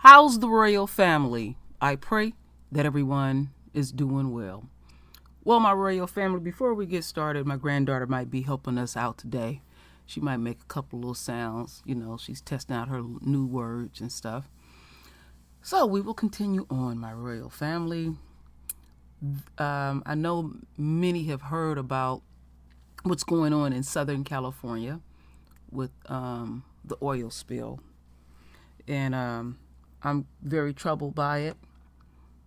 How's the royal family? I pray that everyone is doing well. Well, my royal family, before we get started, my granddaughter might be helping us out today. She might make a couple little sounds. You know, she's testing out her new words and stuff. So we will continue on, my royal family. I know many have heard about what's going on in Southern California with the oil spill. And I'm very troubled by it.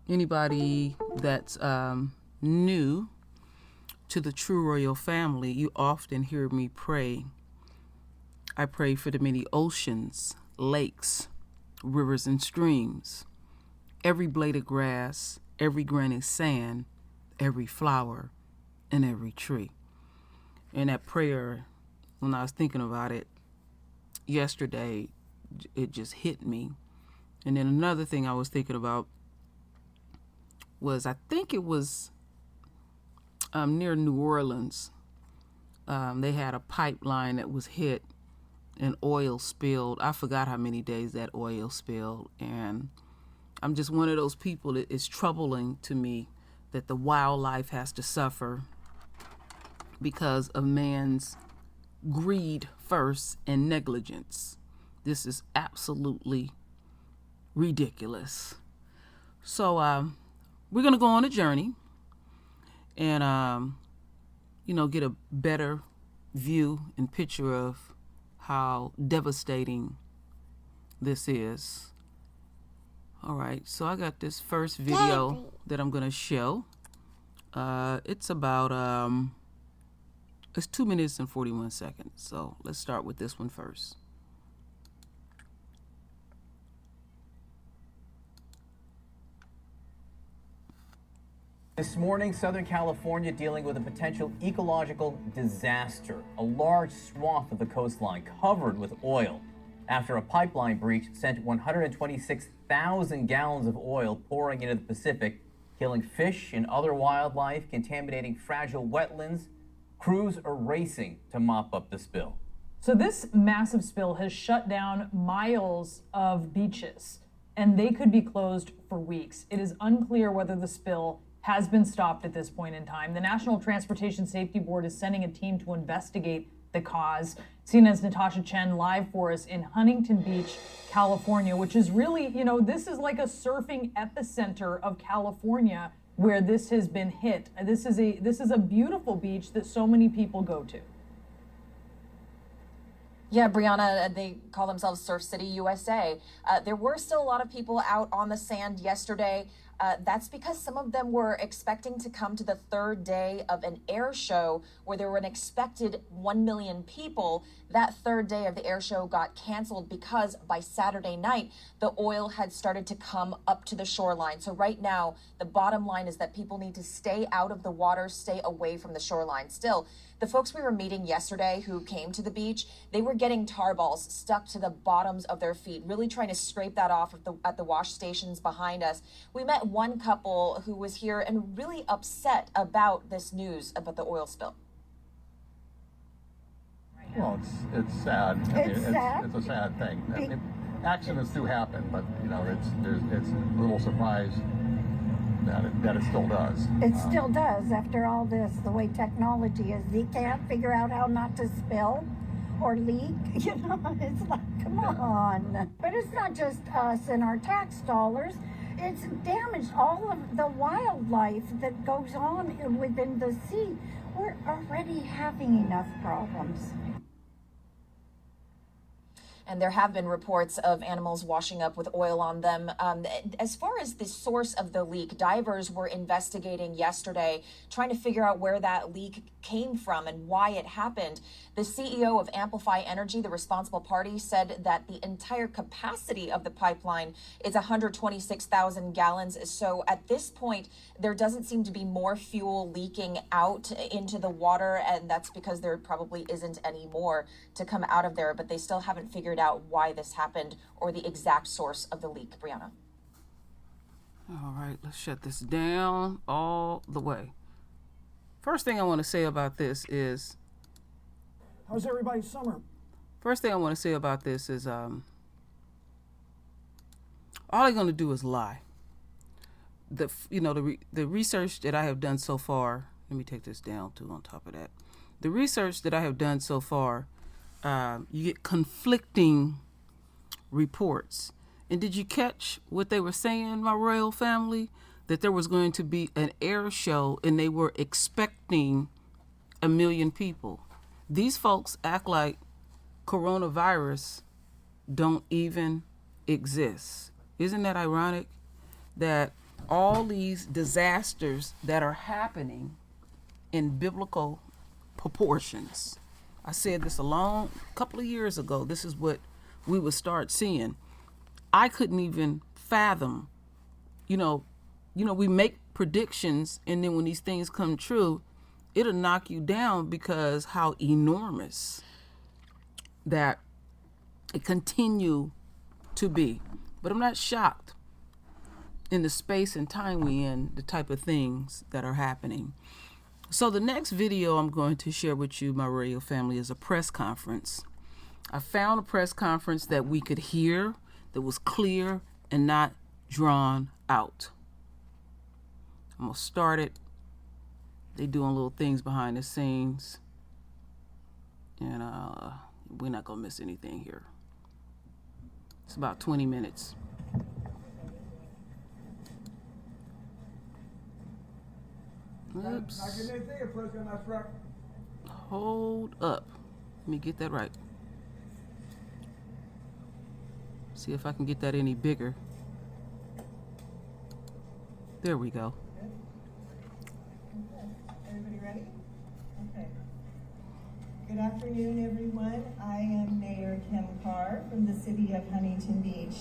Anybody that's new to the true royal family, you often hear me pray. I pray for the many oceans, lakes, rivers, and streams, every blade of grass, every grain of sand, every flower, and every tree. And that prayer, when I was thinking about it yesterday, it just hit me. And then another thing I was thinking about was, I think it was near New Orleans. They had a pipeline that was hit and oil spilled. I forgot how many days that oil spilled. And I'm just one of those people that is troubling to me that the wildlife has to suffer because of man's greed first and negligence. This is absolutely ridiculous. So we're going to go on a journey and, get a better view and picture of how devastating this is. All right, so I got this first video that I'm going to show. It's about, it's 2 minutes and 41 seconds. So let's start with this one first. This morning, Southern California dealing with a potential ecological disaster. A large swath of the coastline covered with oil after a pipeline breach sent 126,000 gallons of oil pouring into the Pacific, killing fish and other wildlife, contaminating fragile wetlands. Crews are racing to mop up the spill. So this massive spill has shut down miles of beaches, and they could be closed for weeks. It is unclear whether the spill has been stopped at this point in time. The National Transportation Safety Board is sending a team to investigate the cause. CNN's Natasha Chen live for us in Huntington Beach, California, which is really, this is like a surfing epicenter of California where this has been hit. This is a beautiful beach that so many people go to. Yeah, Brianna, they call themselves Surf City USA. There were still a lot of people out on the sand yesterday. That's because some of them were expecting to come to the third day of an air show where there were an expected 1 million people. That third day of the air show got canceled because by Saturday night, the oil had started to come up to the shoreline. So right now, the bottom line is that people need to stay out of the water, stay away from the shoreline. Still, the folks we were meeting yesterday who came to the beach, they were getting tar balls stuck to the bottoms of their feet, really trying to scrape that off at the wash stations behind us. We met one couple who was here and really upset about this news about the oil spill. Well, it's sad. It's sad. It's a sad thing. Accidents do happen, but it's a little surprise that it still does. It still does after all this, the way technology is. You can't figure out how not to spill or leak. It's like, come on. But it's not just us and our tax dollars. It's damaged all of the wildlife that goes on within the sea. We're already having enough problems. And there have been reports of animals washing up with oil on them. As far as the source of the leak, divers were investigating yesterday, trying to figure out where that leak came from and why it happened. The CEO of Amplify Energy, the responsible party, said that the entire capacity of the pipeline is 126,000 gallons. So at this point, there doesn't seem to be more fuel leaking out into the water, and that's because there probably isn't any more to come out of there, but they still haven't figured out why this happened or the exact source of the leak. Brianna. All right, let's shut this down all the way. First thing I want to say about this is, how's everybody's summer? First thing I want to say about this is, all they're going to do is lie. The research that I have done so far, let me take this down too on top of that. The research that I have done so far, you get conflicting reports. And did you catch what they were saying, my royal family? That there was going to be an air show and they were expecting 1 million people. These folks act like coronavirus don't even exist. Isn't that ironic that all these disasters that are happening in biblical proportions? I said this a couple of years ago. This is what we would start seeing. I couldn't even fathom, we make predictions, and then when these things come true, it'll knock you down because how enormous that it continue to be. But I'm not shocked in the space and time we in, the type of things that are happening. So the next video I'm going to share with you, my royal family, is a press conference. I found a press conference that we could hear, that was clear and not drawn out. I'm going to start it. They doing little things behind the scenes. And we're not going to miss anything here. It's about 20 minutes. Oops. Hold up. Let me get that right. See if I can get that any bigger. There we go. Everybody ready? Okay. Good afternoon, everyone. I am Mayor Kim Carr from the city of Huntington Beach.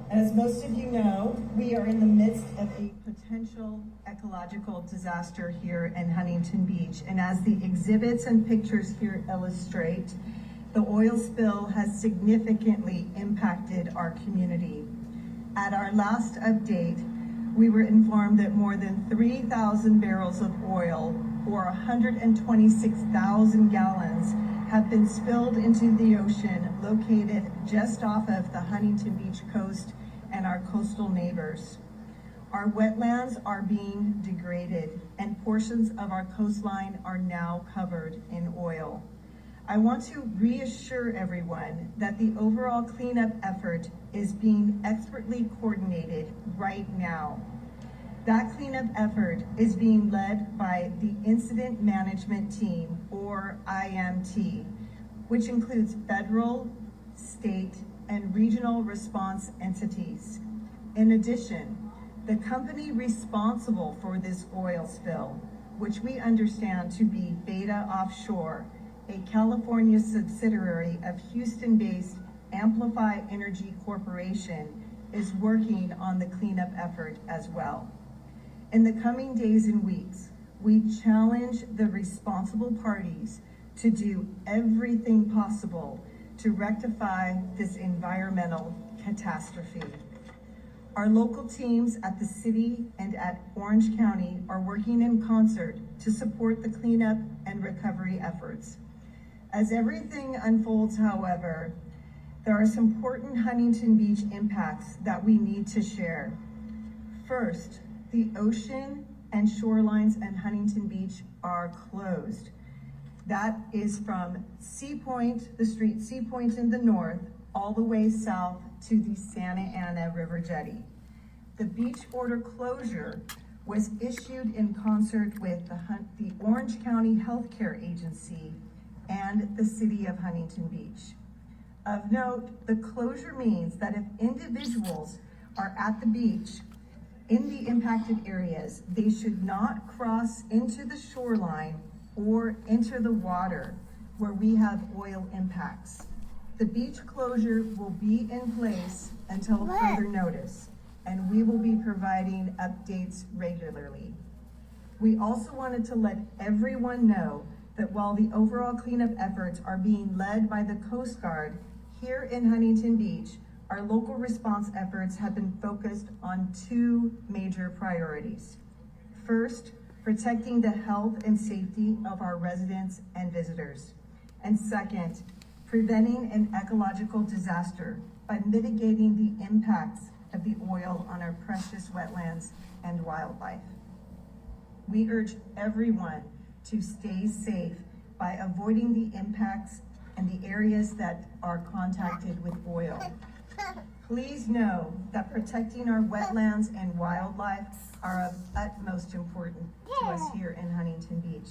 As most of you know, we are in the midst of a potential ecological disaster here in Huntington Beach. And as the exhibits and pictures here illustrate, the oil spill has significantly impacted our community. At our last update, we were informed that more than 3,000 barrels of oil, or 126,000 gallons, have been spilled into the ocean located just off of the Huntington Beach coast and our coastal neighbors. Our wetlands are being degraded and portions of our coastline are now covered in oil. I want to reassure everyone that the overall cleanup effort is being expertly coordinated right now. That cleanup effort is being led by the Incident Management Team, or IMT, which includes federal, state, and regional response entities. In addition, the company responsible for this oil spill, which we understand to be Beta Offshore, a California subsidiary of Houston-based Amplify Energy Corporation, is working on the cleanup effort as well. In the coming days and weeks, we challenge the responsible parties to do everything possible to rectify this environmental catastrophe. Our local teams at the city and at Orange County are working in concert to support the cleanup and recovery efforts. As everything unfolds, however, there are some important Huntington Beach impacts that we need to share. First, the ocean and shorelines in Huntington Beach are closed. That is from Sea Point, the street Sea Point in the north, all the way south to the Santa Ana River Jetty. The beach order closure was issued in concert with the Orange County Healthcare Agency and the city of Huntington Beach. Of note, the closure means that if individuals are at the beach in the impacted areas, they should not cross into the shoreline or enter the water where we have oil impacts. The beach closure will be in place until further notice, and we will be providing updates regularly. We also wanted to let everyone know that while the overall cleanup efforts are being led by the Coast Guard, here in Huntington Beach, our local response efforts have been focused on two major priorities. First, protecting the health and safety of our residents and visitors. And second, preventing an ecological disaster by mitigating the impacts of of the oil on our precious wetlands and wildlife. We urge everyone to stay safe by avoiding the impacts and the areas that are contacted with oil. Please know that protecting our wetlands and wildlife are of utmost importance to us here in Huntington Beach.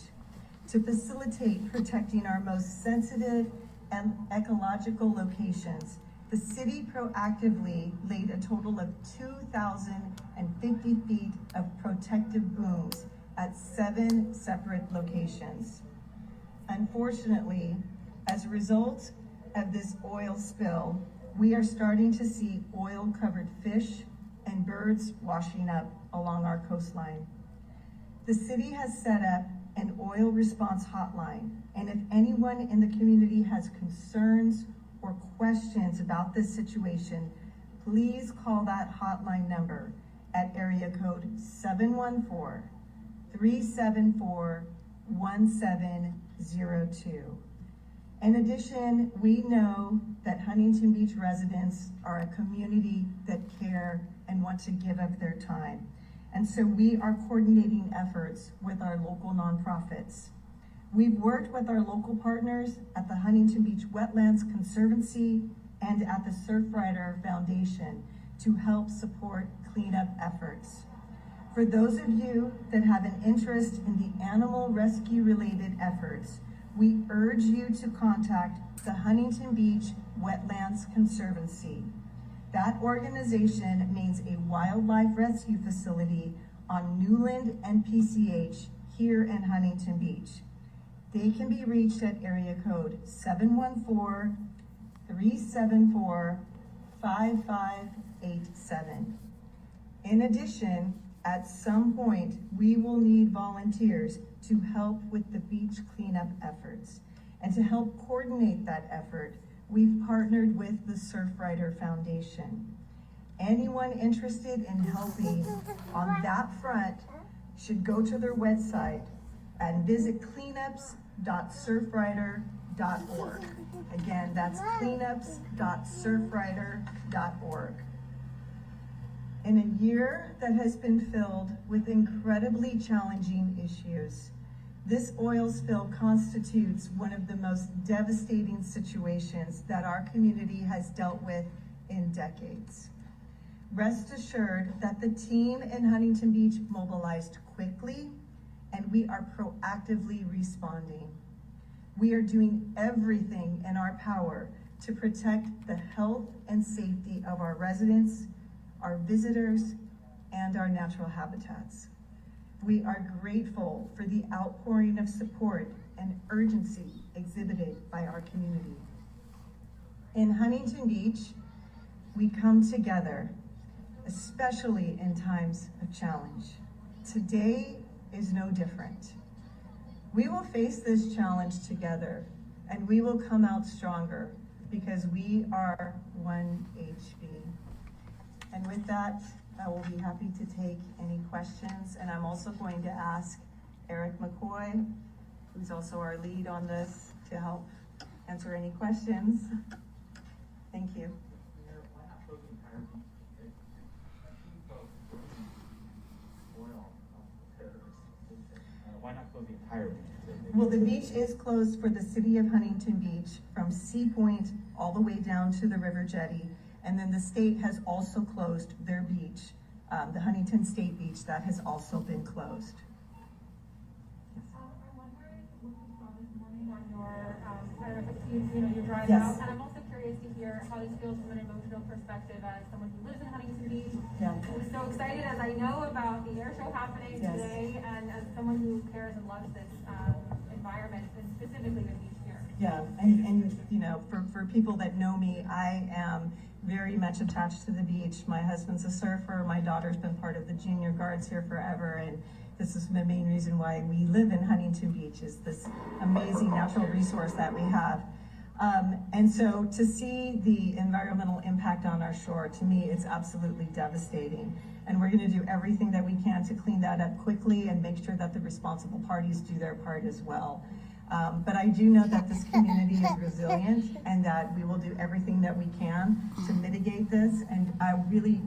To facilitate protecting our most sensitive and ecological locations, the city proactively laid a total of 2,050 feet of protective booms at 7 separate locations. Unfortunately, as a result of this oil spill, we are starting to see oil-covered fish and birds washing up along our coastline. The city has set up an oil response hotline, and if anyone in the community has concerns or questions about this situation, please call that hotline number at area code 714-374-1702. In addition, we know that Huntington Beach residents are a community that care and want to give up their time. And so we are coordinating efforts with our local nonprofits. We've worked with our local partners at the Huntington Beach Wetlands Conservancy and at the Surfrider Foundation to help support cleanup efforts. For those of you that have an interest in the animal rescue related efforts, we urge you to contact the Huntington Beach Wetlands Conservancy. That organization means a wildlife rescue facility on Newland and PCH here in Huntington Beach. They can be reached at area code 714-374-5587. In addition, at some point, we will need volunteers to help with the beach cleanup efforts. And to help coordinate that effort, we've partnered with the Surfrider Foundation. Anyone interested in helping on that front should go to their website and visit cleanups.surfrider.org. Again, that's cleanups.surfrider.org. In a year that has been filled with incredibly challenging issues, this oil spill constitutes one of the most devastating situations that our community has dealt with in decades. Rest assured that the team in Huntington Beach mobilized quickly, and we are proactively responding. We are doing everything in our power to protect the health and safety of our residents, our visitors, and our natural habitats. We are grateful for the outpouring of support and urgency exhibited by our community. In Huntington Beach, we come together, especially in times of challenge. Today is no different. We will face this challenge together, and we will come out stronger because we are one HB. And with that, I will be happy to take any questions, and I'm also going to ask Eric McCoy, who's also our lead on this, to help answer any questions. Thank you. Why not close the entire beach? Well, the beach is closed for the city of Huntington Beach from Sea Point all the way down to the river jetty. And then the state has also closed their beach, the Huntington State Beach, that has also been closed. I'm wondering what you saw this morning on your, your drive Yes. out, and I'm also curious to hear how this feels from an emotional perspective as someone who lives in Huntington Beach. Yeah. I'm so excited as I know about the air show happening Yes. today, and as someone who cares and loves this environment, and specifically the beach here. Yeah, and you know, for people that know me, I am very much attached to the beach. My husband's a surfer. My daughter's been part of the junior guards here forever, and this is the main reason why we live in Huntington Beach, is this amazing natural resource that we have. And so to see the environmental impact on our shore, to me, it's absolutely devastating. And we're going to do everything that we can to clean that up quickly and make sure that the responsible parties do their part as well. But I do know that this community is resilient and that we will do everything that we can to mitigate this. And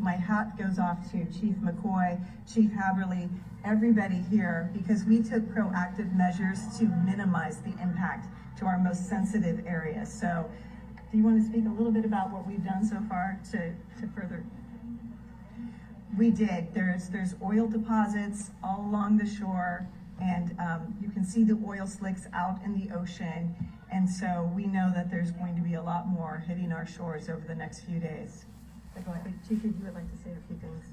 my hat goes off to Chief McCoy, Chief Haberly, everybody here, because we took proactive measures to minimize the impact to our most sensitive areas. So do you want to speak a little bit about what we've done so far to further? We did. There's oil deposits all along the shore, and you can see the oil slicks out in the ocean. And so we know that there's going to be a lot more hitting our shores over the next few days. Go ahead. Chief, you would like to say a few things.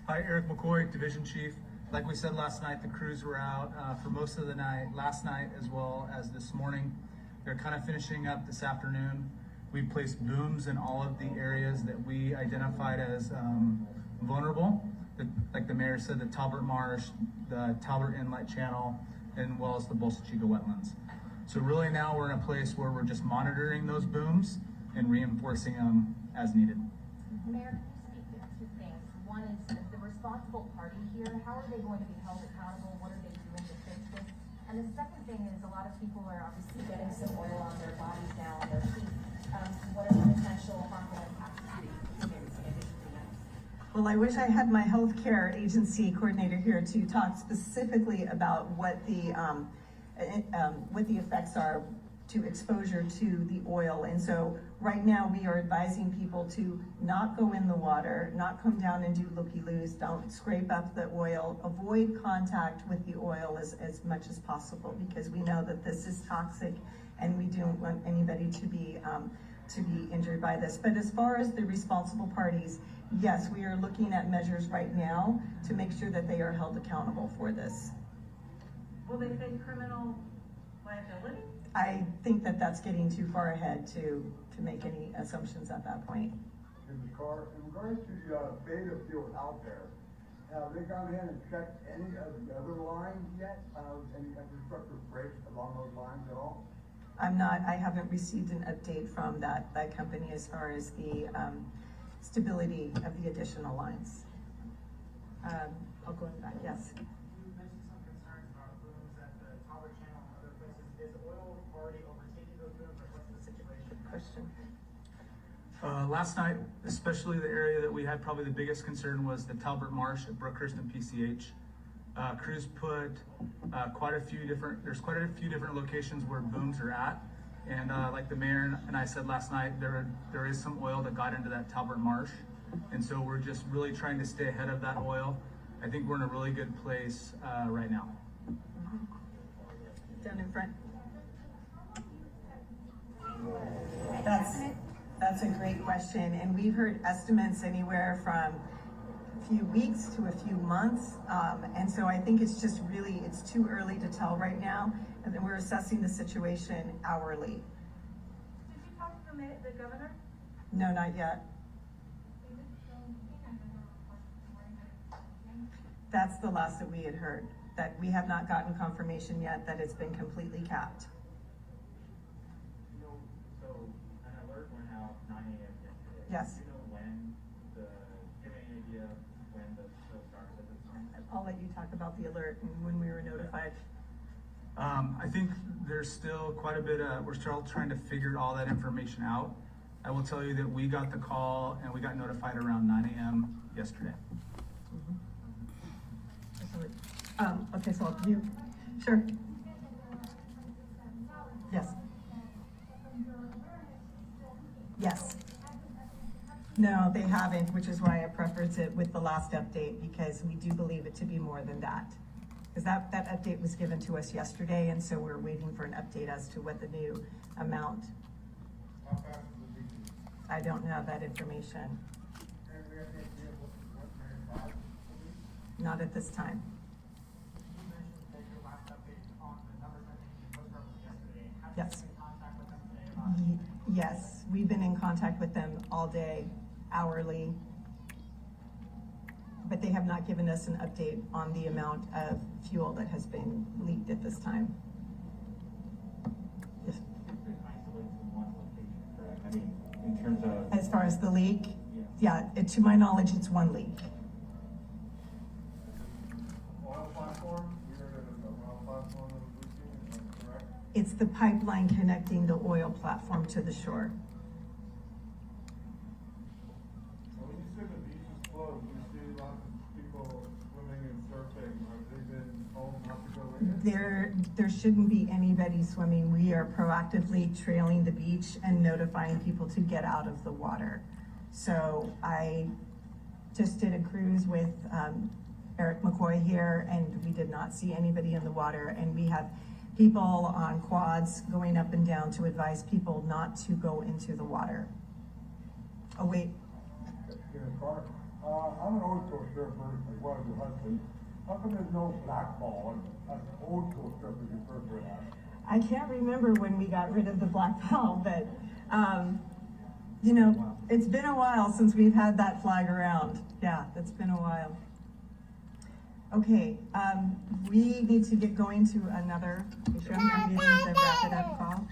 Hi, Eric McCoy, Division Chief. Like we said last night, the crews were out for most of the night, last night as well as this morning. They're kind of finishing up this afternoon. We placed booms in all of the areas that we identified as vulnerable. Like the mayor said, the Talbot Marsh, the Talbot Inlet Channel, and well as the Bolsa Chica wetlands. So really now we're in a place where we're just monitoring those booms and reinforcing them as needed. Mayor, can you speak to two things? One is the responsible party here. How are they going to be held accountable? What are they doing to fix this? And the second thing is a lot of people are obviously getting some oil on their bodies now, on their feet. What are the potential harmful impacts to the community in addition to that? Well, I wish I had my healthcare agency coordinator here to talk specifically about what the effects are to exposure to the oil. And so right now we are advising people to not go in the water, not come down and do looky-loos, don't scrape up the oil, avoid contact with the oil as much as possible, because we know that this is toxic and we don't want anybody to be injured by this. But as far as the responsible parties, yes, we are looking at measures right now to make sure that they are held accountable for this. Will they face criminal liability? I think that that's getting too far ahead to make any assumptions at that point. In regards to the beta field out there, have they gone ahead and checked any of the other lines yet? Any infrastructure breaks along those lines at all? I haven't received an update from that company as far as the stability of the additional lines. I'll go back, yes. You mentioned some concerns about booms at the Talbot Channel and other places. Is oil already overtaking those booms, or what's the situation? Question. Last night, especially the area that we had probably the biggest concern was the Talbot Marsh at Brookhurst and PCH. Crews put there's quite a few different locations where booms are at. And like the mayor and I said last night, there is some oil that got into that Talbot Marsh. And so we're just really trying to stay ahead of that oil. I think we're in a really good place right now. Down in front. That's a great question, and we've heard estimates anywhere from a few weeks to a few months, and so I think it's just really, it's too early to tell right now, and then we're assessing the situation hourly. Did you talk to the governor? No, not yet. That's the last that we had heard, that we have not gotten confirmation yet that it's been completely capped. So an alert went out 9 a.m. yesterday. Yes. Do you know when do you have any idea when the spill started at this time? I'll let you talk about the alert and when we were notified. I think there's still quite a bit we're still trying to figure all that information out. I will tell you that we got the call and we got notified around 9 a.m. yesterday. Okay, so you, sure. Yes. Yes. No, they haven't, which is why I preferred it with the last update, because we do believe it to be more than that. Because that update was given to us yesterday, and so we're waiting for an update as to what the new amount. How fast will it be? I don't know that information. Not at this time. You mentioned that your last update on the numbers I think you posted yesterday. Have Yes. you been in contact with them today about it? Yes, we've been in contact with them all day, hourly, but they have not given us an update on the amount of fuel that has been leaked at this time. Yes. It's been isolated to one location, correct? I mean, in terms of. As far as the leak, yeah, to my knowledge, it's one leak. Oil platform, we heard of an oil platform that was leaking, is that correct? It's the pipeline connecting the oil platform to the shore. When you say the beach is closed, you see lots of people swimming and surfing. Have they been told not to go in? There shouldn't be anybody swimming. We are proactively trailing the beach and notifying people to get out of the water. So I just did a cruise with Eric McCoy here, and we did not see anybody in the water. And we have people on quads going up and down to advise people not to go into the water. Oh, wait. I'm an old school surfer as well as your husband. How come there's no black ball and old school surfers you surfer at? I can't remember when we got rid of the black ball, but you know, it's been a while since we've had that flag around. Yeah, it's been a while. Okay, we need to get going to another issue. I'm getting to wrap it up, call.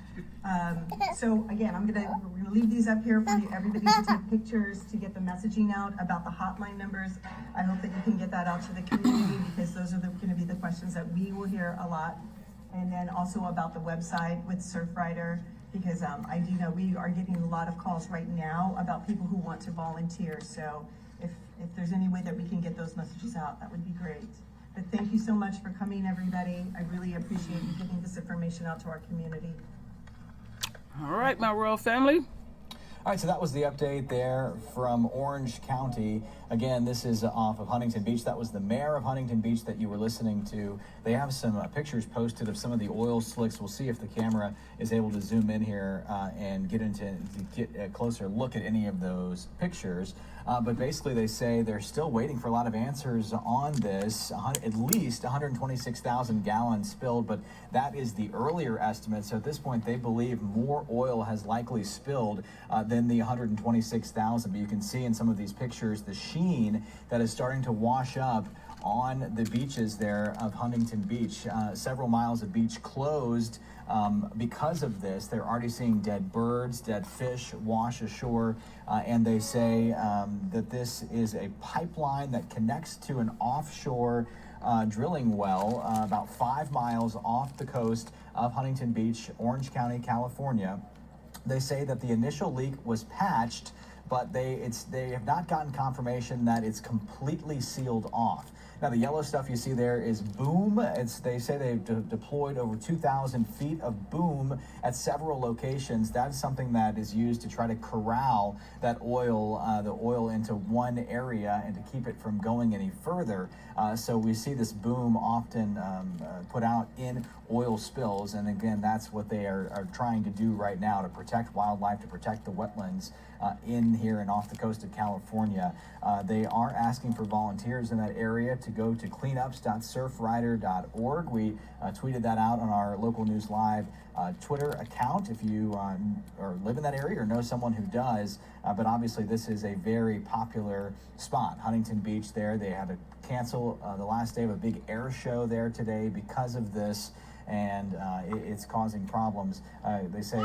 So again, we're gonna leave these up here for you, everybody to take pictures, to get the messaging out about the hotline numbers. I hope that you can get that out to the community, because those are gonna be the questions that we will hear a lot. And then also about the website with Surfrider, because I do know we are getting a lot of calls right now about people who want to volunteer. So if there's any way that we can get those messages out, that would be great. But thank you so much for coming, everybody. I really appreciate you getting this information out to our community. All right, my royal family. All right, so that was the update there from Orange County. Again, this is off of Huntington Beach. That was the mayor of Huntington Beach that you were listening to. They have some pictures posted of some of the oil slicks. We'll see if the camera is able to zoom in here and get a closer look at any of those pictures. But basically, they say they're still waiting for a lot of answers on this. At least 126,000 gallons spilled, but that is the earlier estimate. So at this point, they believe more oil has likely spilled than the 126,000. But you can see in some of these pictures the sheen that is starting to wash up on the beaches there of Huntington Beach. Several miles of beach closed because of this. They're already seeing dead birds, dead fish wash ashore, and they say that this is a pipeline that connects to an offshore drilling well about 5 miles off the coast of Huntington Beach, Orange County, California. They say that the initial leak was patched, but they have not gotten confirmation that it's completely sealed off. Now, the yellow stuff you see there is boom. They say they've deployed over 2,000 feet of boom at several locations. That's something that is used to try to corral that oil, the oil into one area and to keep it from going any further. So we see this boom often put out in oil spills. And again, that's what they are trying to do right now to protect wildlife, to protect the wetlands in here and off the coast of California. They are asking for volunteers in that area to go to cleanups.surfrider.org. We tweeted that out on our Local News Live Twitter account if you or live in that area or know someone who does. But obviously this is a very popular spot. Huntington Beach there, they had to cancel the last day of a big air show there today because of this. And it's causing problems. They say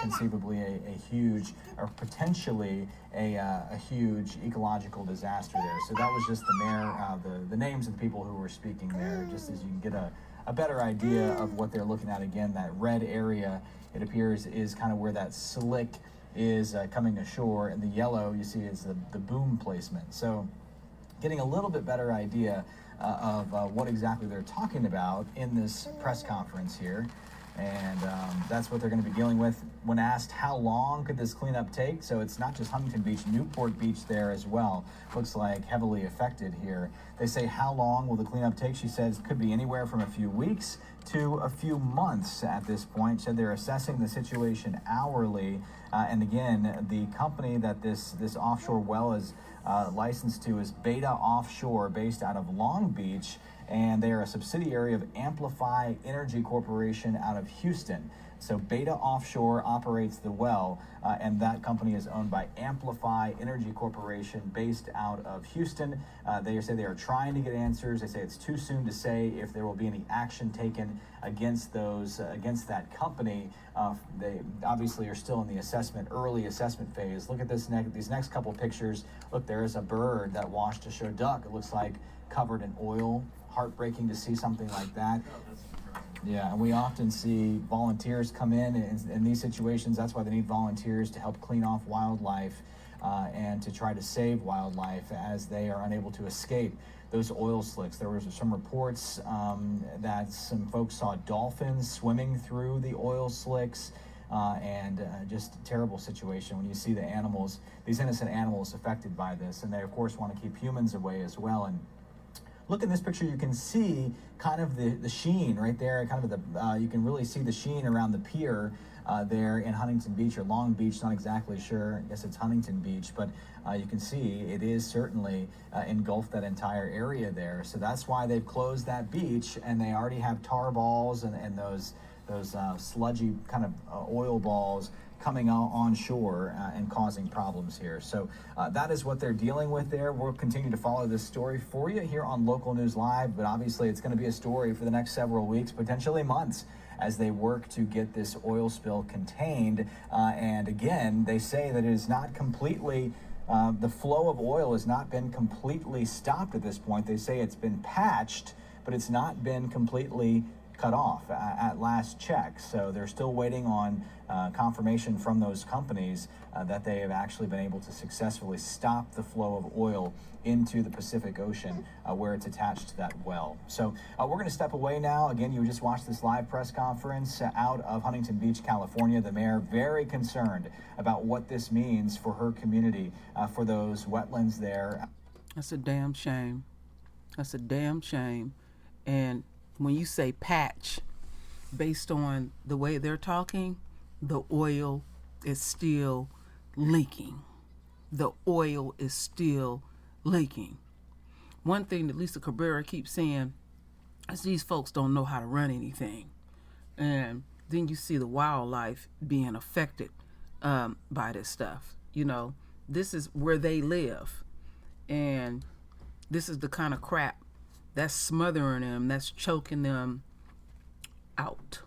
conceivably a huge, or potentially a huge ecological disaster there. So that was just the mayor, the names of the people who were speaking there, just as you can get a better idea of what they're looking at. Again, that red area, it appears, is kind of where that slick is coming ashore, and the yellow you see is the boom placement. So getting a little bit better idea of what exactly they're talking about in this press conference here. And that's what they're going to be dealing with. When asked how long could this cleanup take, so it's not just Huntington Beach, Newport Beach there as well, looks like heavily affected here. They say how long will the cleanup take? She says it could be anywhere from a few weeks to a few months at this point. Said they're assessing the situation hourly. And again, the company that this offshore well is licensed to is Beta Offshore, based out of Long Beach, and they are a subsidiary of Amplify Energy Corporation out of Houston. So Beta Offshore operates the well, and that company is owned by Amplify Energy Corporation based out of Houston. They say they are trying to get answers. They say it's too soon to say if there will be any action taken against against that company. They obviously are still in the early assessment phase. Look at these next couple pictures. Look, there is a bird that washed ashore, duck. It looks like covered in oil. Heartbreaking to see something like that. Yeah, and we often see volunteers come in these situations. That's why they need volunteers to help clean off wildlife and to try to save wildlife as they are unable to escape those oil slicks. There was some reports that some folks saw dolphins swimming through the oil slicks. Just a terrible situation when you see the animals, these innocent animals affected by this, and they of course want to keep humans away as well. And look in this picture, you can see kind of the sheen right there, kind of you can really see the sheen around the pier there in Huntington Beach, or Long Beach, not exactly sure. I guess it's Huntington Beach, but you can see it is certainly engulfed that entire area there. So that's why they've closed that beach, and they already have tar balls and those sludgy kind of oil balls coming out on shore and causing problems here. So that is what they're dealing with there. We'll continue to follow this story for you here on Local News Live, but obviously it's going to be a story for the next several weeks, potentially months, as they work to get this oil spill contained. And again, they say that it is not completely, the flow of oil has not been completely stopped at this point. They say it's been patched, but it's not been completely cut off at last check. So they're still waiting on confirmation from those companies that they have actually been able to successfully stop the flow of oil into the Pacific Ocean where it's attached to that well. So we're going to step away now. Again, you just watched this live press conference out of Huntington Beach, California. The mayor very concerned about what this means for her community, for those wetlands there. That's a damn shame. That's a damn shame. And when you say patch, based on the way they're talking, the oil is still leaking. The oil is still leaking. One thing that Lisa Cabrera keeps saying is these folks don't know how to run anything. And then you see the wildlife being affected by this stuff. You know, this is where they live. And this is the kind of crap that's smothering them, that's choking them out.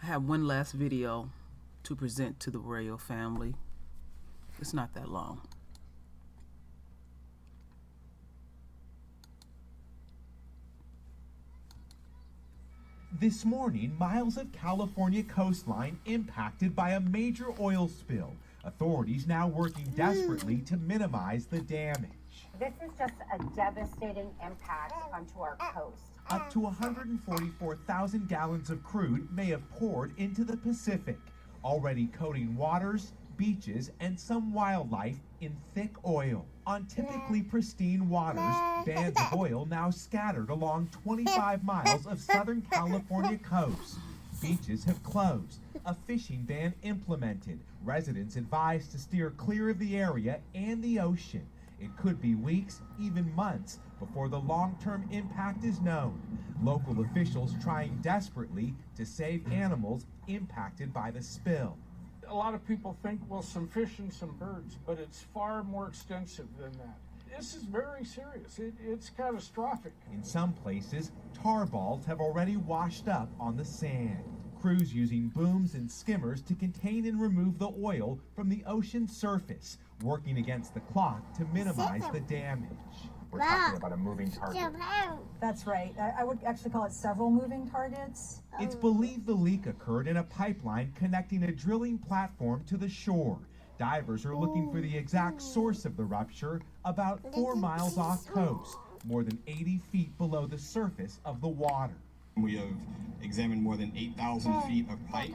I have one last video to present to the royal family. It's not that long. This morning, miles of California coastline impacted by a major oil spill. Authorities now working desperately to minimize the damage. This is just a devastating impact onto our coast. Up to 144,000 gallons of crude may have poured into the Pacific, already coating waters, beaches, and some wildlife in thick oil. On typically pristine waters, bands of oil now scattered along 25 miles of Southern California coast. Beaches have closed, a fishing ban implemented. Residents advised to steer clear of the area and the ocean. It could be weeks, even months, before the long-term impact is known. Local officials trying desperately to save animals impacted by the spill. A lot of people think, well, some fish and some birds, but it's far more extensive than that. This is very serious. It's catastrophic. In some places, tar balls have already washed up on the sand. Crews using booms and skimmers to contain and remove the oil from the ocean surface, working against the clock to minimize the damage. We're talking about a moving target. That's right. I would actually call it several moving targets. It's believed the leak occurred in a pipeline connecting a drilling platform to the shore. Divers are looking for the exact source of the rupture about 4 miles off coast, more than 80 feet below the surface of the water. We have examined more than 8,000 feet of pipe,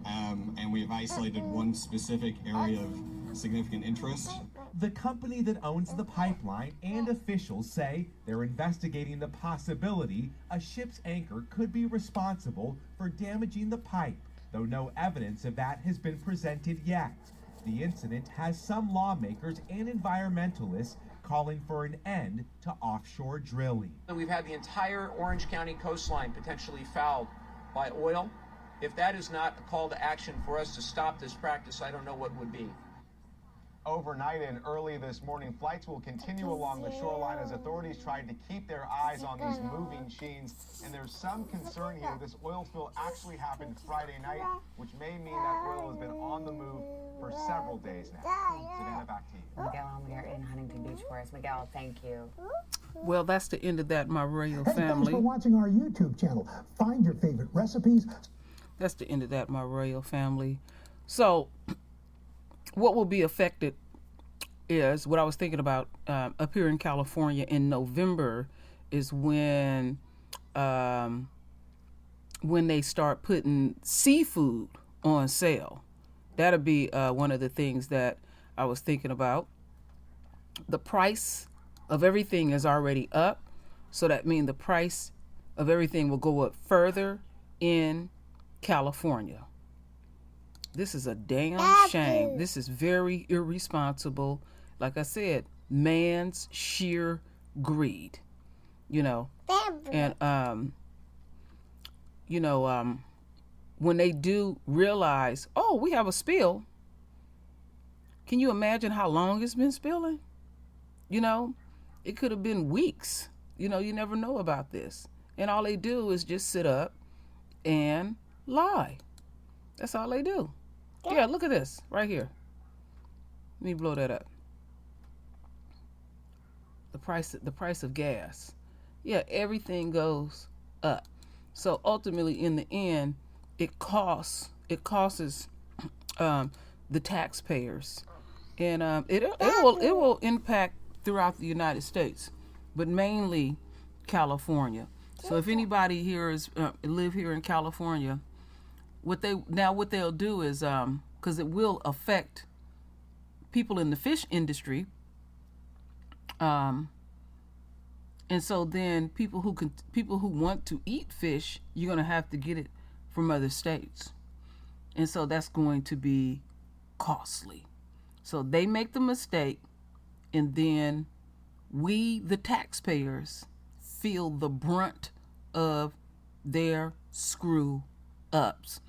and we have isolated one specific area of significant interest. The company that owns the pipeline and officials say they're investigating the possibility a ship's anchor could be responsible for damaging the pipe, though no evidence of that has been presented yet. The incident has some lawmakers and environmentalists calling for an end to offshore drilling. We've had the entire Orange County coastline potentially fouled by oil. If that is not a call to action for us to stop this practice, I don't know what would be. overnight and early this morning. Flights will continue along the shoreline as authorities tried to keep their eyes on these moving sheens. And there's some concern here. This oil spill actually happened Friday night, which may mean that oil has been on the move for several days now. Savannah, back to you. Miguel Almaguer in Huntington Beach for us. Miguel, thank you. Well, that's the end of that, my royal Hey, thanks family. for watching our YouTube channel. Find your favorite recipes. That's the end of that, my royal family. So what will be affected is what I was thinking about up here in California in November is when they start putting seafood on sale. That'll be one of the things that I was thinking about. The price of everything is already up, so that means the price of everything will go up further in California. This is a damn shame. This is very irresponsible. Like I said, man's sheer greed, you know. And when they do realize, oh, we have a spill, can you imagine how long it's been spilling? You know, it could have been weeks. You know, you never know about this. And all they do is just sit up and lie. That's all they do. Yeah, look at this right here. Let me blow that up. The price of gas. Yeah, everything goes up. So ultimately, in the end, it costs the taxpayers, and it will impact throughout the United States, but mainly California. So if anybody here is live here in California, what they'll do is because it will affect people in the fish industry, and so then people who want to eat fish, you're gonna have to get it from other states, and so that's going to be costly. So they make the mistake, and then we, the taxpayers, feel the brunt of their screw ups.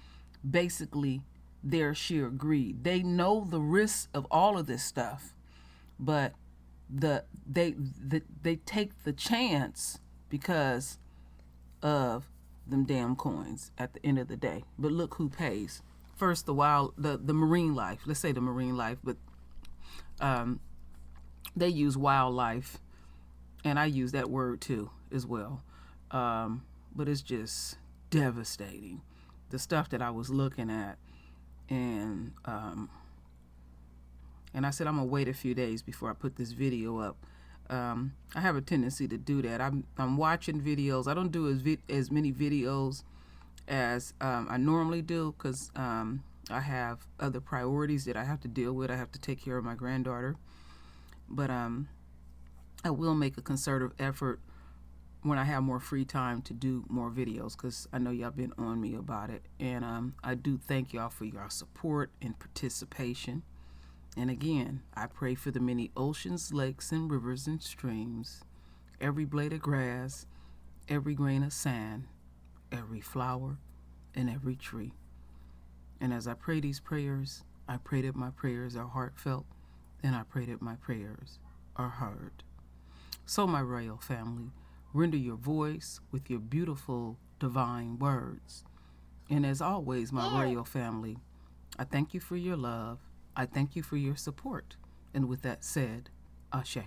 Basically, their sheer greed. They know the risks of all of this stuff, but they take the chance because of them damn coins at the end of the day. But look who pays. First, the marine life. Let's say the marine life, but they use wildlife, and I use that word too as well. But it's just devastating, the stuff that I was looking at, and I said I'm gonna wait a few days before I put this video up. I have a tendency to do that. I'm watching videos. I don't do as many videos as I normally do because I have other priorities that I have to deal with. I have to take care of my granddaughter, but I will make a concerted effort when I have more free time to do more videos, because I know y'all been on me about it, and I do thank y'all for your support and participation. And again, I pray for the many oceans, lakes, and rivers and streams, every blade of grass, every grain of sand, every flower, and every tree. And as I pray these prayers, I pray that my prayers are heartfelt, and I pray that my prayers are heard. So, my royal family, render your voice with your beautiful divine words. And as always, my royal family, I thank you for your love. I thank you for your support. And with that said, Ashe.